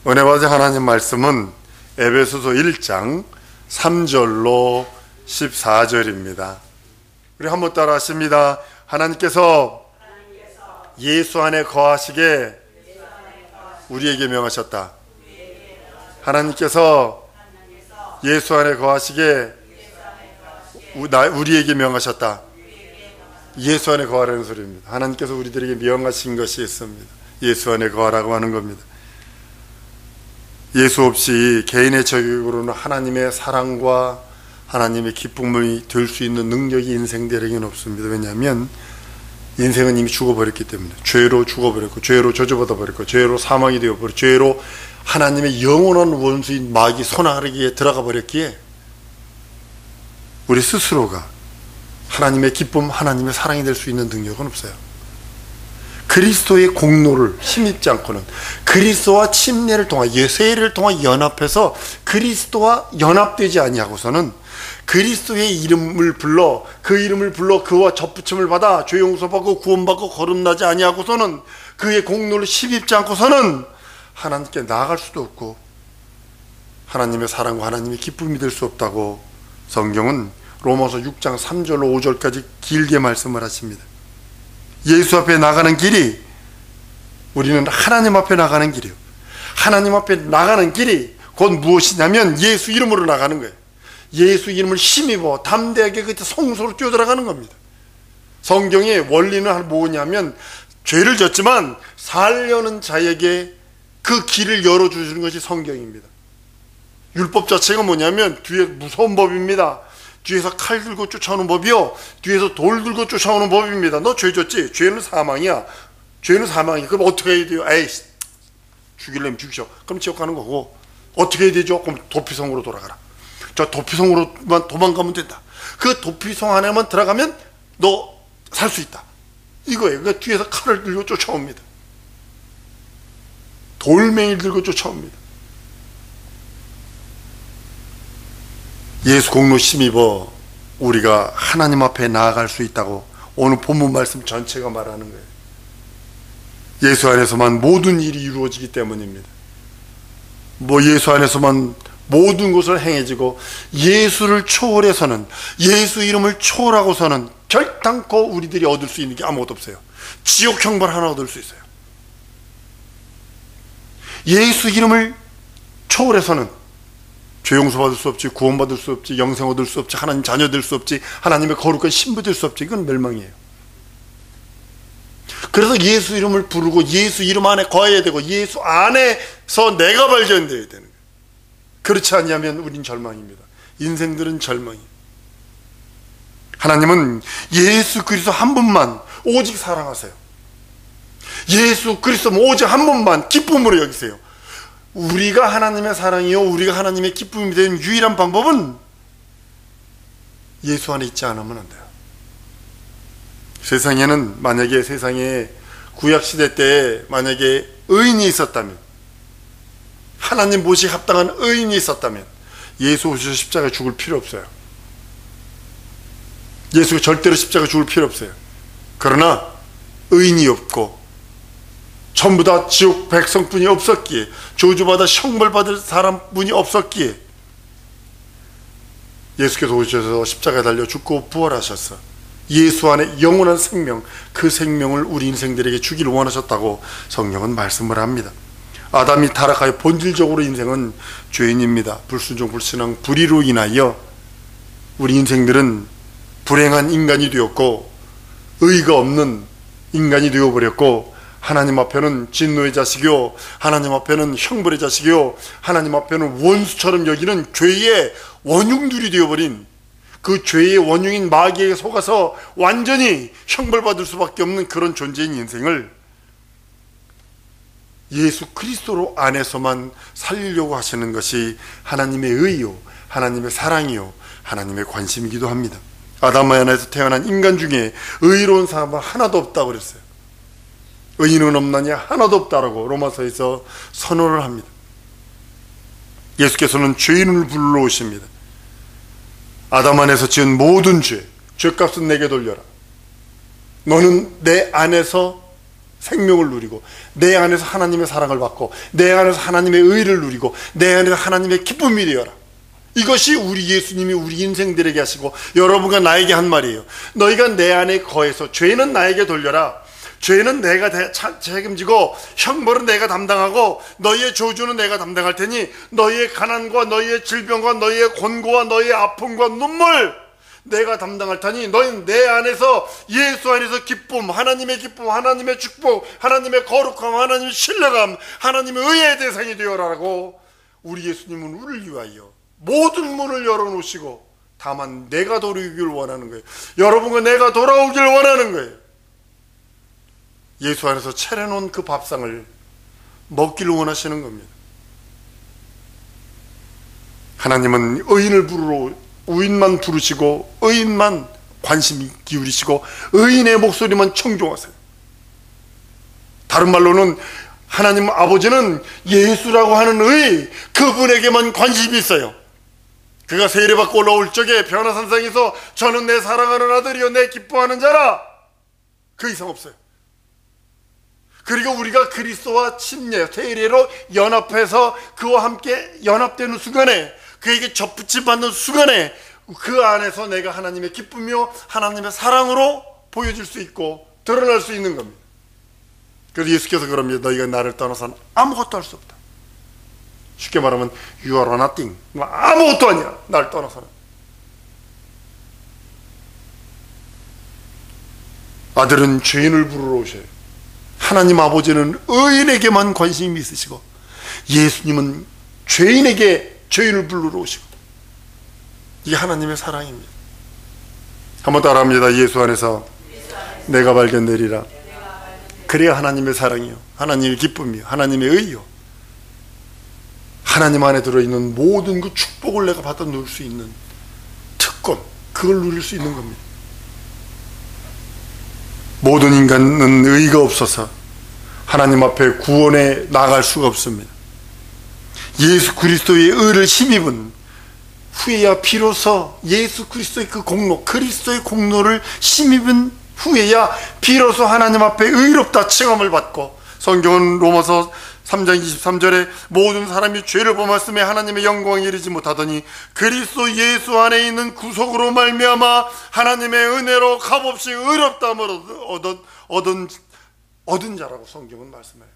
은혜받은 하나님 말씀은 에베소서 1장 3절로 14절입니다. 우리 한번 따라 하십니다. 하나님께서 예수 안에 거하시게 우리에게 명하셨다. 하나님께서 예수 안에 거하시게 우리에게 명하셨다. 예수 안에 거하라는 소리입니다. 하나님께서 우리들에게 명하신 것이 있습니다. 예수 안에 거하라고 하는 겁니다. 예수 없이 개인의 저격으로는 하나님의 사랑과 하나님의 기쁨이 될 수 있는 능력이 인생들에게는 없습니다. 왜냐하면 인생은 이미 죽어버렸기 때문에, 죄로 죽어버렸고, 죄로 저주받아버렸고, 죄로 사망이 되어버렸고, 죄로 하나님의 영원한 원수인 마귀 손아래기에 들어가 버렸기에 우리 스스로가 하나님의 기쁨, 하나님의 사랑이 될 수 있는 능력은 없어요. 그리스도의 공로를 힘입지 않고는, 그리스도와 침례를 통한, 세례를 통한 연합해서 그리스도와 연합되지 아니하고서는, 그리스도의 이름을 불러, 그 이름을 불러 그와 접붙임을 받아 죄 용서받고 구원받고 거듭나지 아니하고서는, 그의 공로를 힘입지 않고서는 하나님께 나아갈 수도 없고 하나님의 사랑과 하나님의 기쁨이 될 수 없다고 성경은 로마서 6장 3절로 5절까지 길게 말씀을 하십니다. 예수 앞에 나가는 길이, 우리는 하나님 앞에 나가는 길이에요. 하나님 앞에 나가는 길이 곧 무엇이냐면 예수 이름으로 나가는 거예요. 예수 이름을 힘입어 담대하게 그 성소로 뛰어들어가는 겁니다. 성경의 원리는 뭐냐면, 죄를 졌지만 살려는 자에게 그 길을 열어주시는 것이 성경입니다. 율법 자체가 뭐냐면 뒤에 무서운 법입니다. 뒤에서 칼 들고 쫓아오는 법이요, 뒤에서 돌 들고 쫓아오는 법입니다. 너 죄 졌지? 죄는 사망이야. 죄는 사망이야. 그럼 어떻게 해야 돼요? 에이, 죽이려면 죽이셔. 그럼 지옥 가는 거고. 어떻게 해야 되죠? 그럼 도피성으로 돌아가라. 저 도피성으로만 도망가면 된다. 그 도피성 안에만 들어가면 너 살 수 있다. 이거예요. 그러니까 뒤에서 칼을 들고 쫓아옵니다. 돌멩이를 들고 쫓아옵니다. 예수 공로 힘입어 우리가 하나님 앞에 나아갈 수 있다고 오늘 본문 말씀 전체가 말하는 거예요. 예수 안에서만 모든 일이 이루어지기 때문입니다. 예수 안에서만 모든 것을 행해지고, 예수를 초월해서는, 예수 이름을 초월하고서는 결단코 우리들이 얻을 수 있는 게 아무것도 없어요. 지옥 형벌 하나 얻을 수 있어요. 예수 이름을 초월해서는 죄 용서받을 수 없지, 구원받을 수 없지, 영생 얻을 수 없지, 하나님 자녀 될 수 없지, 하나님의 거룩한 신부 될 수 없지. 이건 멸망이에요. 그래서 예수 이름을 부르고 예수 이름 안에 거해야 되고, 예수 안에서 내가 발견되어야 되는 거예요. 그렇지 않으면 우린 절망입니다. 인생들은 절망이에요. 하나님은 예수 그리스도 한 분만 오직 사랑하세요. 예수 그리스도 오직 한 분만 기쁨으로 여기세요. 우리가 하나님의 사랑이요, 우리가 하나님의 기쁨이 되는 유일한 방법은 예수 안에 있지 않으면 안 돼요. 세상에는, 만약에 세상에 구약시대 때 만약에 의인이 있었다면, 하나님 보시기에 합당한 의인이 있었다면 예수 오셔서 십자가에 죽을 필요 없어요. 예수가 절대로 십자가에 죽을 필요 없어요. 그러나 의인이 없고 전부 다 지옥 백성뿐이 없었기에, 저주받아 형벌받을 사람뿐이 없었기에 예수께서 오셔서 십자가에 달려 죽고 부활하셨어. 예수 안에 영원한 생명, 그 생명을 우리 인생들에게 주기를 원하셨다고 성경은 말씀을 합니다. 아담이 타락하여 본질적으로 인생은 죄인입니다. 불순종, 불신앙, 불의로 인하여 우리 인생들은 불행한 인간이 되었고, 의의가 없는 인간이 되어버렸고, 하나님 앞에는 진노의 자식이요, 하나님 앞에는 형벌의 자식이요, 하나님 앞에는 원수처럼 여기는 죄의 원흉들이 되어버린, 그 죄의 원흉인 마귀에게 속아서 완전히 형벌받을 수밖에 없는 그런 존재인 인생을 예수 그리스도 안에서만 살리려고 하시는 것이 하나님의 의요, 하나님의 사랑이요, 하나님의 관심이기도 합니다. 아담 안에서 태어난 인간 중에 의로운 사람은 하나도 없다고 그랬어요. 의인은 없나니 하나도 없다라고 로마서에서 선언을 합니다. 예수께서는 죄인을 불러오십니다. 아담 안에서 지은 모든 죄, 죄값은 내게 돌려라. 너는 내 안에서 생명을 누리고 내 안에서 하나님의 사랑을 받고 내 안에서 하나님의 의를 누리고 내 안에서 하나님의 기쁨이 되어라. 이것이 우리 예수님이 우리 인생들에게 하시고 여러분과 나에게 한 말이에요. 너희가 내 안에 거해서 죄는 나에게 돌려라. 죄는 내가 책임지고 형벌은 내가 담당하고 너희의 저주는 내가 담당할 테니 너희의 가난과 너희의 질병과 너희의 곤고와 너희의 아픔과 눈물 내가 담당할 테니 너희는 내 안에서 예수 안에서 기쁨, 하나님의 축복, 하나님의 거룩함, 하나님의 신뢰감, 하나님의 의의 대상이 되어라라고 우리 예수님은 우리를 위하여 모든 문을 열어놓으시고 다만 내가 돌아오길 원하는 거예요. 여러분과 내가 돌아오길 원하는 거예요. 예수 안에서 차려놓은 그 밥상을 먹기를 원하시는 겁니다. 하나님은 의인만 부르시고 의인만 관심 기울이시고 의인의 목소리만 청종하세요. 다른 말로는 하나님 아버지는 예수라고 하는 의, 그분에게만 관심이 있어요. 그가 세례받고 올라올 적에 변화산상에서 저는 내 사랑하는 아들이요 내 기뻐하는 자라, 그 이상 없어요. 그리고 우리가 그리스도와 침례, 세례로 연합해서 그와 함께 연합되는 순간에, 그에게 접붙임 받는 순간에 그 안에서 내가 하나님의 기쁨이요 하나님의 사랑으로 보여질 수 있고 드러날 수 있는 겁니다. 그래서 예수께서 그럽니다. 너희가 나를 떠나서는 아무것도 할 수 없다. 쉽게 말하면 You are nothing. 아무것도 아니야, 나를 떠나서는. 아들은 죄인을 부르러 오셔요. 하나님 아버지는 의인에게만 관심이 있으시고 예수님은 죄인을 부르러 오시고, 이게 하나님의 사랑입니다. 한번 따라합니다. 예수 안에서 내가 발견되리라. 그래야 하나님의 사랑이요 하나님의 기쁨이요 하나님의 의요 하나님 안에 들어있는 모든 그 축복을 내가 받아 누릴 수 있는 특권, 그걸 누릴 수 있는 겁니다. 모든 인간은 의가 없어서 하나님 앞에 구원에 나아갈 수가 없습니다. 예수 그리스도의 의를 힘입은 후에야 비로소 예수 그리스도의 그 공로, 그리스도의 공로를 힘입은 후에야 비로소 하나님 앞에 의롭다 칭함을 받고, 성경은 로마서 3장 23절에 모든 사람이 죄를 범하였음에 하나님의 영광에 이르지 못하더니 그리스도 예수 안에 있는 구속으로 말미암아 하나님의 은혜로 값없이 의롭다함을 얻은 자라고 성경은 말씀해요.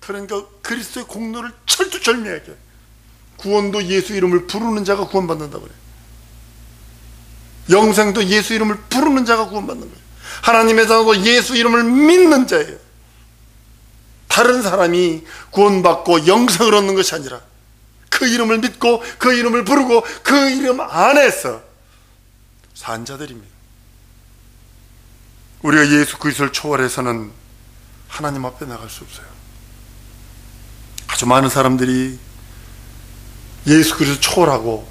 그러니까 그리스도의 공로를 철두철미하게, 구원도 예수 이름을 부르는 자가 구원받는다고 그래요. 영생도 예수 이름을 부르는 자가 구원받는 거예요. 하나님의 자도 예수 이름을 믿는 자예요. 다른 사람이 구원받고 영생을 얻는 것이 아니라 그 이름을 믿고 그 이름을 부르고 그 이름 안에서 산 자들입니다. 우리가 예수 그리스도를 초월해서는 하나님 앞에 나갈 수 없어요. 아주 많은 사람들이 예수 그리스도 초월하고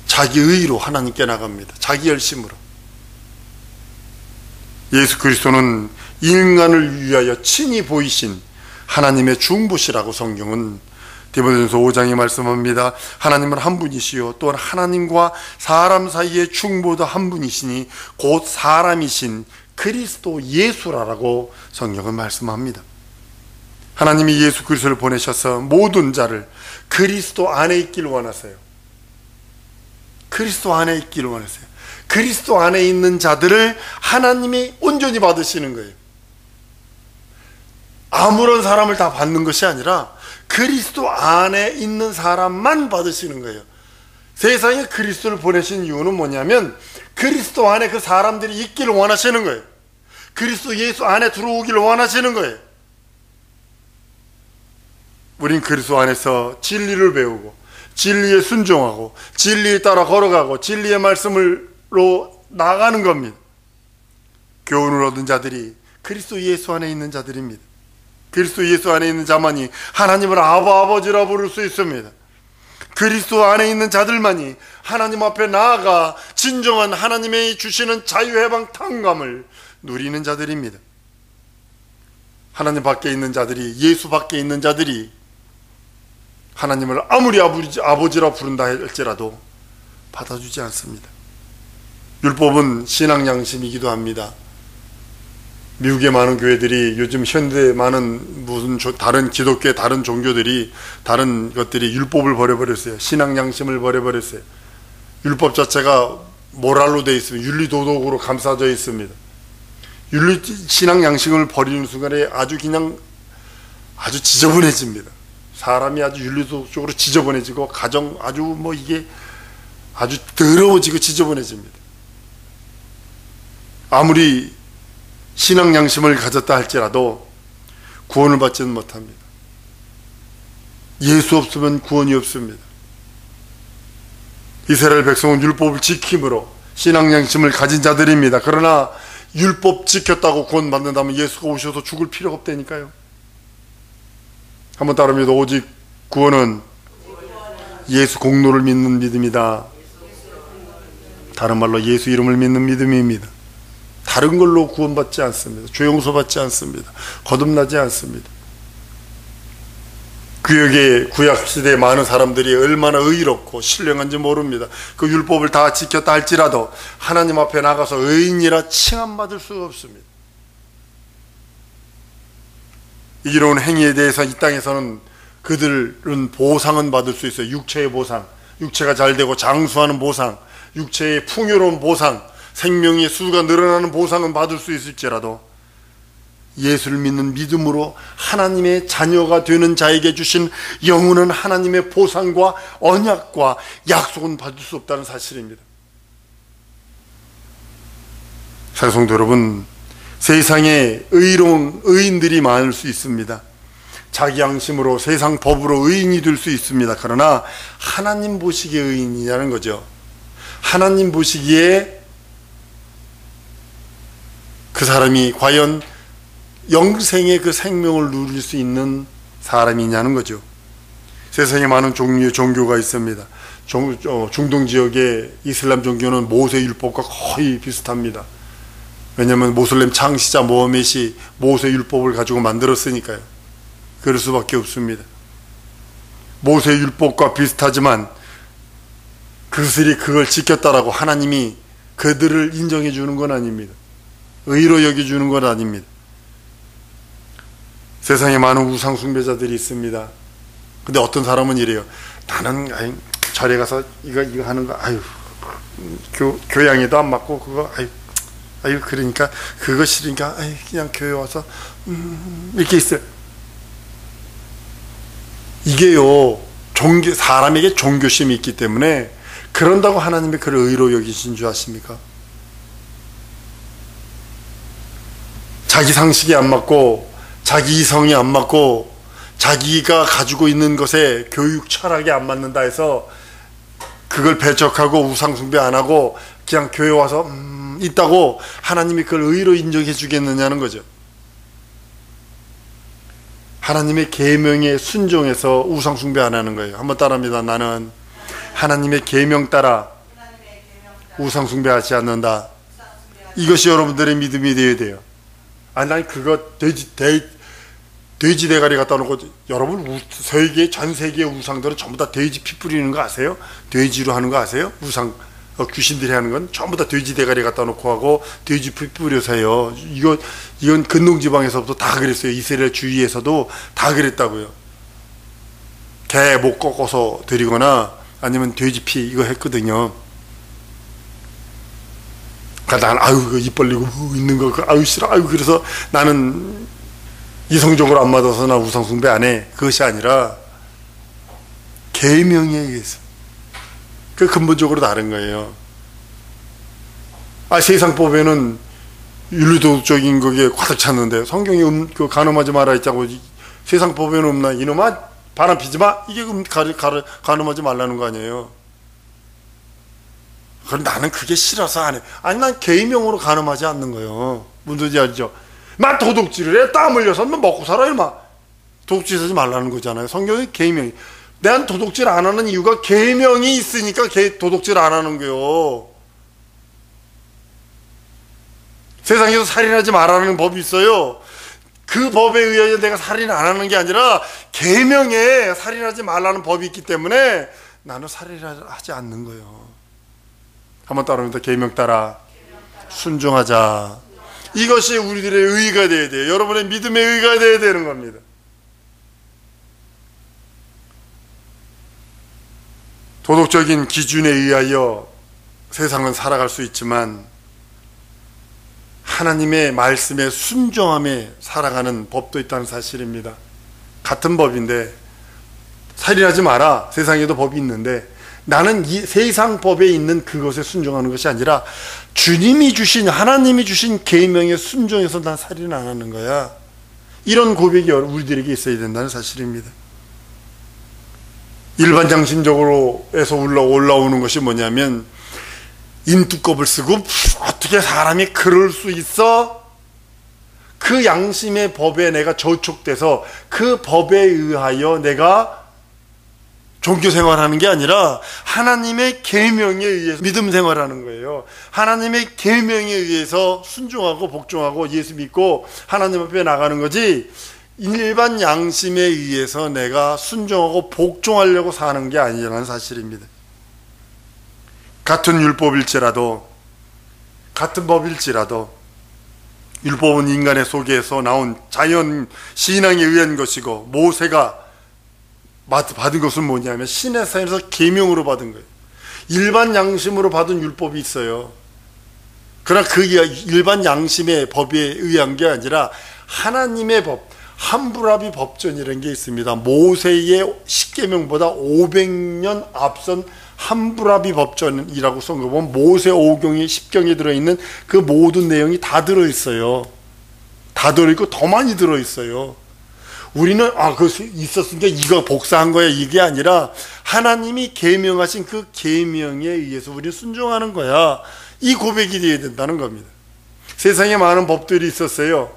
자기 의로 하나님께 나갑니다. 자기 열심으로. 예수 그리스도는 인간을 위하여 친히 보이신 하나님의 중보시라고 성경은 디모데전서 5장에 말씀합니다. 하나님은 한 분이시요 또한 하나님과 사람 사이의 중보도 한 분이시니 곧 사람이신 그리스도 예수라라고 성경은 말씀합니다. 하나님이 예수 그리스도를 보내셔서 모든 자를 그리스도 안에 있기를 원하세요. 그리스도 안에 있기를 원하세요. 그리스도 안에 있는 자들을 하나님이 온전히 받으시는 거예요. 아무런 사람을 다 받는 것이 아니라 그리스도 안에 있는 사람만 받으시는 거예요. 세상에 그리스도를 보내신 이유는 뭐냐면 그리스도 안에 그 사람들이 있기를 원하시는 거예요. 그리스도 예수 안에 들어오기를 원하시는 거예요. 우린 그리스도 안에서 진리를 배우고 진리에 순종하고 진리에 따라 걸어가고 진리의 말씀으로 나가는 겁니다. 교훈을 얻은 자들이 그리스도 예수 안에 있는 자들입니다. 그리스도 예수 안에 있는 자만이 하나님을 아버지라 부를 수 있습니다. 그리스도 안에 있는 자들만이 하나님 앞에 나아가 진정한 하나님의 주시는 자유해방 탕감을 누리는 자들입니다. 하나님 밖에 있는 자들이, 예수 밖에 있는 자들이 하나님을 아무리 아버지라 부른다 할지라도 받아주지 않습니다. 율법은 신앙 양심이기도 합니다. 미국의 많은 교회들이 요즘 현대 많은 무슨 다른 기독교의 다른 종교들이 다른 것들이 율법을 버려버렸어요. 신앙 양심을 버려버렸어요. 율법 자체가 모랄로 되어 있습니다. 윤리도덕으로 감싸져 있습니다. 신앙 양식을 버리는 순간에 아주 지저분해집니다. 사람이 아주 윤리도덕적으로 지저분해지고 가정 아주 이게 아주 더러워지고 지저분해집니다. 아무리 신앙 양심을 가졌다 할지라도 구원을 받지는 못합니다. 예수 없으면 구원이 없습니다. 이스라엘 백성은 율법을 지킴으로 신앙 양심을 가진 자들입니다. 그러나 율법 지켰다고 구원 받는다면 예수가 오셔서 죽을 필요가 없다니까요. 한번 따릅니다. 오직 구원은 예수 공로를 믿는 믿음이다. 다른 말로 예수 이름을 믿는 믿음입니다. 다른 걸로 구원받지 않습니다. 죄 용서받지 않습니다. 거듭나지 않습니다. 구약시대에 많은 사람들이 얼마나 의롭고 신령한지 모릅니다. 그 율법을 다 지켰다 할지라도 하나님 앞에 나가서 의인이라 칭함받을 수가 없습니다. 이기로운 행위에 대해서 이 땅에서는 그들은 보상은 받을 수 있어요. 육체의 보상, 육체가 잘 되고 장수하는 보상, 육체의 풍요로운 보상, 생명의 수가 늘어나는 보상은 받을 수 있을지라도 예수를 믿는 믿음으로 하나님의 자녀가 되는 자에게 주신 영원한 하나님의 보상과 언약과 약속은 받을 수 없다는 사실입니다. 사랑성도 여러분, 세상에 의로운 의인들이 많을 수 있습니다. 자기 양심으로 세상 법으로 의인이 될 수 있습니다. 그러나 하나님 보시기에 의인이냐는 거죠. 하나님 보시기에 그 사람이 과연 영생의 그 생명을 누릴 수 있는 사람이냐는 거죠. 세상에 많은 종류의 종교가 있습니다. 중동 지역의 이슬람 종교는 모세 율법과 거의 비슷합니다. 왜냐하면 모슬렘 창시자 모하멧이 모세 율법을 가지고 만들었으니까요. 그럴 수밖에 없습니다. 모세 율법과 비슷하지만 그들이 그걸 지켰다라고 하나님이 그들을 인정해 주는 건 아닙니다. 의로 여겨주는 건 아닙니다. 세상에 많은 우상 숭배자들이 있습니다. 근데 어떤 사람은 이래요. 나는 절에 가서 이거 하는 거 교양에도 안 맞고 그거 그러니까 그거 싫으니까 그냥 교회 와서 이렇게 있어요. 이게요, 사람에게 종교심이 있기 때문에 그런다고 하나님이 그를 의로 여기신 줄 아십니까? 자기 상식이 안 맞고 자기 이성이 안 맞고 자기가 가지고 있는 것에 교육 철학이 안 맞는다 해서 그걸 배척하고 우상숭배 안 하고 그냥 교회 와서 있다고 하나님이 그걸 의로 인정해 주겠느냐는 거죠. 하나님의 계명에 순종해서 우상숭배 안 하는 거예요. 한번 따라합니다. 나는 하나님의 계명 따라 우상숭배하지 않는다. 이것이 여러분들의 믿음이 되어야 돼요. 난 그거 돼지 대가리 갖다 놓고, 여러분 전 세계의 우상들은 전부 다 돼지 피 뿌리는 거 아세요? 돼지로 하는 거 아세요? 우상 귀신들이 하는 건 전부 다 돼지 대가리 갖다 놓고 하고 돼지 피 뿌려서 해요. 이건 근동지방에서부터 다 그랬어요. 이스라엘 주위에서도 다 그랬다고요. 개 목 꺾어서 드리거나 아니면 돼지 피 이거 했거든요. 그러니까 난 입 벌리고 있는 거 싫어. 그래서 나는 이성적으로 안 맞아서 나 우상숭배 안 해. 그것이 아니라 계명에 의해서. 그 근본적으로 다른 거예요. 세상법에는 윤리도덕적인 거기에 가득 찼는데 성경에 간음하지 마라 했자고 세상법에는 없나? 이놈아 바람 피지 마. 이게 간음하지 말라는 거 아니에요. 그럼 나는 그게 싫어서 안 해. 난 계명으로 간음하지 않는 거예요. 문제지 알죠? 도둑질을 해. 땀 흘려서 먹고 살아 얼마. 도둑질 하지 말라는 거잖아요. 성경의 계명이. 난 도둑질 안 하는 이유가 계명이 있으니까 도둑질 안 하는 거예요. 세상에서 살인하지 말라는 법이 있어요. 그 법에 의하여 내가 살인 안 하는 게 아니라 계명에 살인하지 말라는 법이 있기 때문에 나는 살인하지 않는 거예요. 한번 따라합니다. 계명 따라 순종하자. 이것이 우리들의 의의가 되어야 돼요. 여러분의 믿음의 의의가 되어야 되는 겁니다. 도덕적인 기준에 의하여 세상은 살아갈 수 있지만 하나님의 말씀에 순종함에 살아가는 법도 있다는 사실입니다. 같은 법인데, 살인하지 마라, 세상에도 법이 있는데, 나는 이 세상 법에 있는 그것에 순종하는 것이 아니라 주님이 주신, 하나님이 주신 계명에 순종해서 난 살인 안 하는 거야. 이런 고백이 우리들에게 있어야 된다는 사실입니다. 일반 양심적으로 해서 올라오는 것이 뭐냐면, 인두껍을 쓰고 어떻게 사람이 그럴 수 있어? 그 양심의 법에 내가 저촉돼서 그 법에 의하여 내가 종교 생활하는 게 아니라 하나님의 계명에 의해서 믿음 생활하는 거예요. 하나님의 계명에 의해서 순종하고 복종하고 예수 믿고 하나님 앞에 나가는 거지, 일반 양심에 의해서 내가 순종하고 복종하려고 사는 게 아니라는 사실입니다. 같은 율법일지라도, 같은 법일지라도, 율법은 인간의 속에서 나온 자연 신앙에 의한 것이고, 모세가 받은 것은 뭐냐면 신의 사에서 계명으로 받은 거예요. 일반 양심으로 받은 율법이 있어요. 그러나 그 일반 양심의 법에 의한 게 아니라 하나님의 법, 함부라비 법전이라는 게 있습니다. 모세의 십계명보다 500년 앞선 함부라비 법전이라고 쓴 거 보면 모세 5경에 10경에 들어있는 그 모든 내용이 다 들어있어요. 다 들어있고 더 많이 들어있어요. 우리는 그거 있었으니까 이거 복사한 거야, 이게 아니라 하나님이 계명하신 그 계명에 의해서 우리는 순종하는 거야. 이 고백이 되어야 된다는 겁니다. 세상에 많은 법들이 있었어요.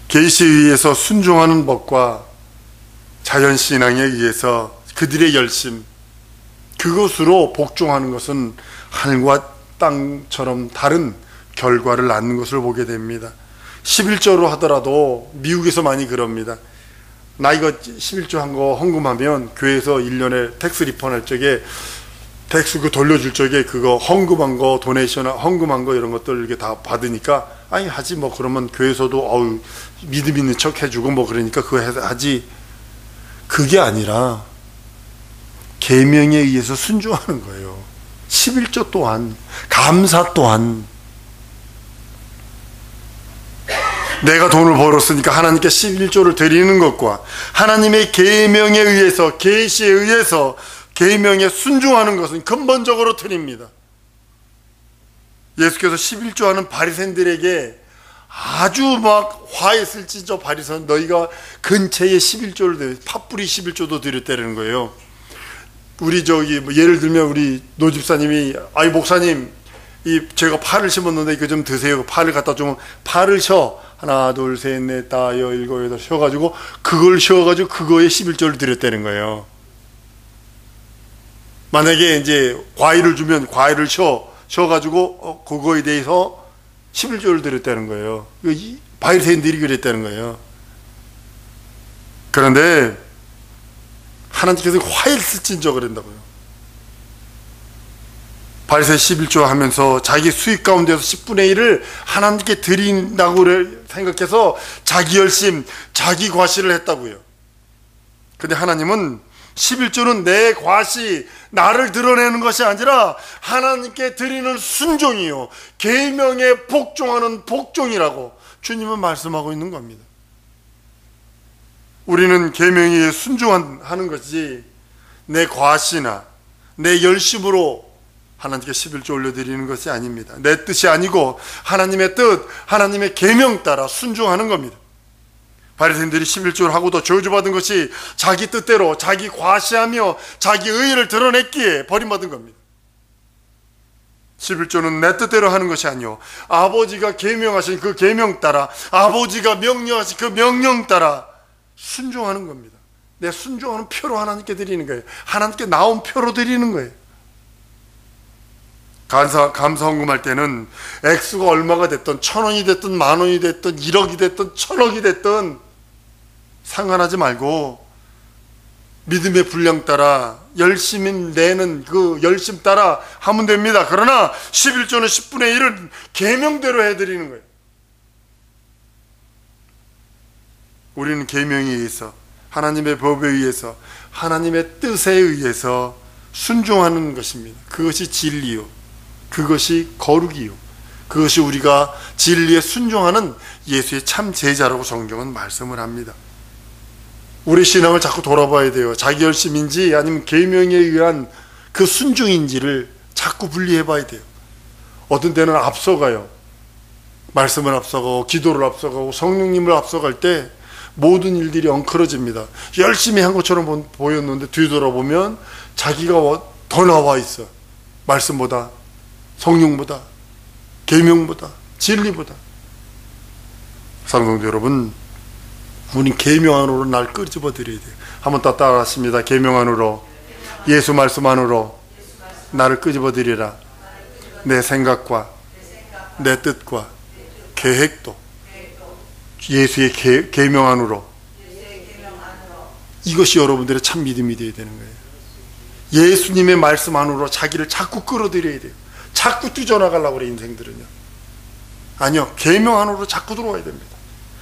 계시에 의해서 순종하는 법과 자연신앙에 의해서 그들의 열심, 그것으로 복종하는 것은 하늘과 땅처럼 다른 결과를 낳는 것을 보게 됩니다. 11조로 하더라도 미국에서 많이 그럽니다. 나 이거 11조 한 거 헌금하면 교회에서 1년에 텍스 리펀 할 적에 텍스 그 돌려줄 적에 그거 헌금한 거, 도네이션 헌금한 거 이런 것들 이렇게 다 받으니까 아니 하지 뭐, 그러면 교회에서도 믿음 있는 척 해주고 뭐 그러니까 그거 하지. 그게 아니라 계명에 의해서 순종하는 거예요. 11조 또한, 감사 또한, 내가 돈을 벌었으니까 하나님께 11조를 드리는 것과 하나님의 계명에 의해서, 계시에 의해서 계명에 순종하는 것은 근본적으로 틀립니다. 예수께서 11조 하는 바리새인들에게 아주 막 화했을지저 바리새인, 너희가 근처에 11조를 팥뿌리 11조도 드렸다는 거예요. 우리 예를 들면 우리 노집사님이 목사님 제가 파를 심었는데 이거 좀 드세요. 파를 갖다 주면 파를 셔. 하나 둘 셋 넷 다 여 일곱 여덟 쉬어가지고 그걸 쉬어가지고 그거에 11조를 드렸다는 거예요. 만약에 이제 과일을 주면 과일을 쉬어가지고 그거에 대해서 11조를 드렸다는 거예요. 바리새인들이 그랬다는 거예요. 그런데 하나님께서 화일스친저 그런다고요. 바리새 11조 하면서 자기 수익 가운데서 10분의 1을 하나님께 드린다고 생각해서 자기 열심, 자기 과시를 했다고요. 근데 하나님은 11조는 내 과시, 나를 드러내는 것이 아니라 하나님께 드리는 순종이요, 계명에 복종하는 복종이라고 주님은 말씀하고 있는 겁니다. 우리는 계명에 순종하는 것이지 내 과시나 내 열심으로 하나님께 11조 올려드리는 것이 아닙니다. 내 뜻이 아니고 하나님의 뜻, 하나님의 계명 따라 순종하는 겁니다. 바리새인들이 11조를 하고도 저주받은 것이 자기 뜻대로 자기 과시하며 자기 의의를 드러냈기에 버림받은 겁니다. 11조는 내 뜻대로 하는 것이 아니요, 아버지가 계명하신 그 계명 따라, 아버지가 명령하신 그 명령 따라 순종하는 겁니다. 내 순종하는 표로 하나님께 드리는 거예요. 하나님께 나온 표로 드리는 거예요. 감사 헌금할 때는 액수가 얼마가 됐든 1,000원이 됐든 10,000원이 됐든 1억이 됐든 1,000억이 됐든 상관하지 말고 믿음의 분량 따라 열심히 내는 그 열심 따라 하면 됩니다. 그러나 11조는 10분의 1은 계명대로 해드리는 거예요. 우리는 계명에 의해서, 하나님의 법에 의해서, 하나님의 뜻에 의해서 순종하는 것입니다. 그것이 진리요, 그것이 거룩이요, 그것이 우리가 진리에 순종하는 예수의 참 제자라고 성경은 말씀을 합니다. 우리 신앙을 자꾸 돌아봐야 돼요. 자기 열심인지 아니면 계명에 의한 그 순종인지를 자꾸 분리해 봐야 돼요. 어떤 때는 앞서가요. 말씀을 앞서가고 기도를 앞서가고 성령님을 앞서갈 때 모든 일들이 엉클어집니다. 열심히 한 것처럼 보였는데 뒤돌아보면 자기가 더 나와 있어. 말씀보다, 성령보다, 계명보다, 진리보다. 사랑성도 여러분, 우린 계명 안으로 날 끄집어 드려야 돼요. 한번 더 따라하십니다. 계명 안으로, 예수 말씀 안으로 나를 끄집어 드리라. 내 생각과 내 뜻과 계획도 예수의 계명 안으로. 이것이 여러분들의 참 믿음이 되어야 되는 거예요. 예수님의 말씀 안으로 자기를 자꾸 끌어들여야 돼요. 자꾸 뛰쳐나가려고 그래, 인생들은요. 아니요, 계명 안으로 자꾸 들어와야 됩니다.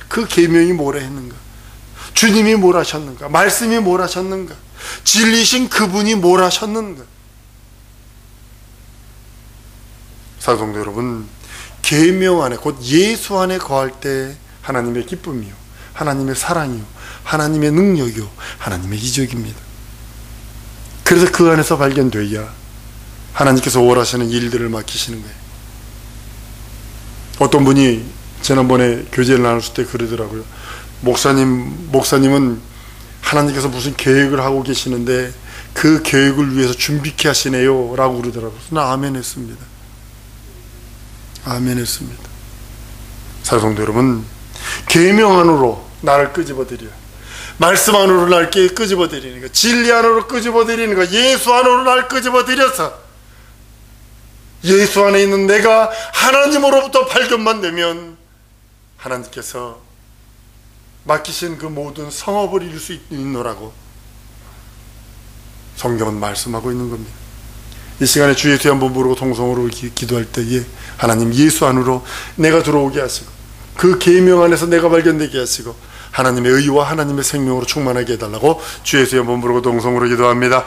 그 계명이 뭐라 했는가, 주님이 뭘 하셨는가, 말씀이 뭘 하셨는가, 진리신 그분이 뭘 하셨는가. 사도성도 여러분, 계명 안에, 곧 예수 안에 거할 때 하나님의 기쁨이요, 하나님의 사랑이요, 하나님의 능력이요, 하나님의 이적입니다. 그래서 그 안에서 발견돼야 하나님께서 원하시는 일들을 맡기시는 거예요. 어떤 분이 지난번에 교제를 나눴을 때 그러더라고요. 목사님은 하나님께서 무슨 계획을 하고 계시는데 그 계획을 위해서 준비케 하시네요 라고 그러더라고요. 나 아멘 했습니다. 아멘 했습니다. 사랑성도 여러분, 계명 안으로 나를 끄집어드려요. 말씀 안으로 날 끄집어드리는 거, 진리 안으로 끄집어드리는 거, 예수 안으로 날 끄집어드려서 예수 안에 있는 내가 하나님으로부터 발견만 되면 하나님께서 맡기신 그 모든 성업을 이룰 수 있노라고 성경은 말씀하고 있는 겁니다. 이 시간에 주 예수 한번 부르고 통성으로 기도할 때에 하나님 예수 안으로 내가 들어오게 하시고 그 계명 안에서 내가 발견되게 하시고 하나님의 의와 하나님의 생명으로 충만하게 해달라고 주 예수 한번 부르고 통성으로 기도합니다.